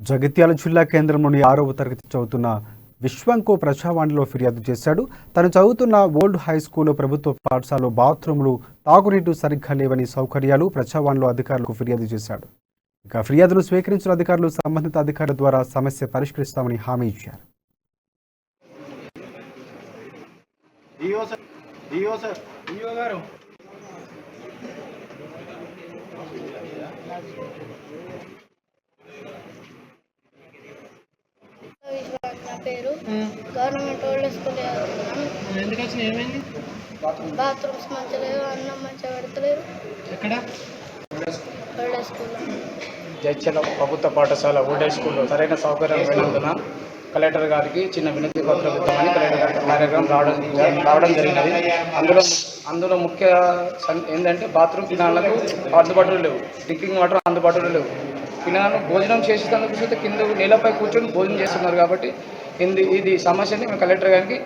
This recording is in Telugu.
జగిత్యాల జిల్లా కేంద్రంలోని 6వ తరగతి చదువుతున్న విశ్వంకో ప్రజావాణిలో ఫిర్యాదు చేశాడు. తను చదువుతున్న ఓల్డ్ హై స్కూల్ ప్రభుత్వ పాఠశాలలో బాత్రూములు, తాగునీరు సరిగ్గా లేవని సౌకర్యాలు ప్రజావాణిలో అధికారులకు ఫిర్యాదు చేశాడు. ఇక ఫిర్యాదును స్వీకరించిన అధికారులు సంబంధిత అధికారుల ద్వారా సమస్య పరిష్కరిస్తామని హామీ ఇచ్చారు. నా పేరు గవర్నమెంట్ ఓల్డ్ స్కూల్ చదువుతున్నాను. బాత్రూమ్స్ మంచిగా లేవు, అన్నం మంచిగా పెడతలేరు. ఎక్కడ? ఓల్డ్ స్కూల్లో. జగిత్యాల ప్రభుత్వ పాఠశాల ఓల్డ్ స్కూల్లో సరైన సౌకర్యాలు లేనందున కలెక్టర్ గారికి చిన్న వినతి పత్రం ఇద్దామని కలెక్టర్ గారికి కార్యక్రమం రావడం జరిగినది. అందులో ముఖ్య ఏంటంటే బాత్రూమ్ పిల్లలకు అందుబాటులో లేవు, డ్రింకింగ్ వాటర్ అందుబాటులో లేవు. పిల్లలు భోజనం చేసేందుకు కింద నేలపై కూర్చొని భోజనం చేస్తున్నారు. కాబట్టి ఇది సమస్యని మేము కలెక్టర్ గారికి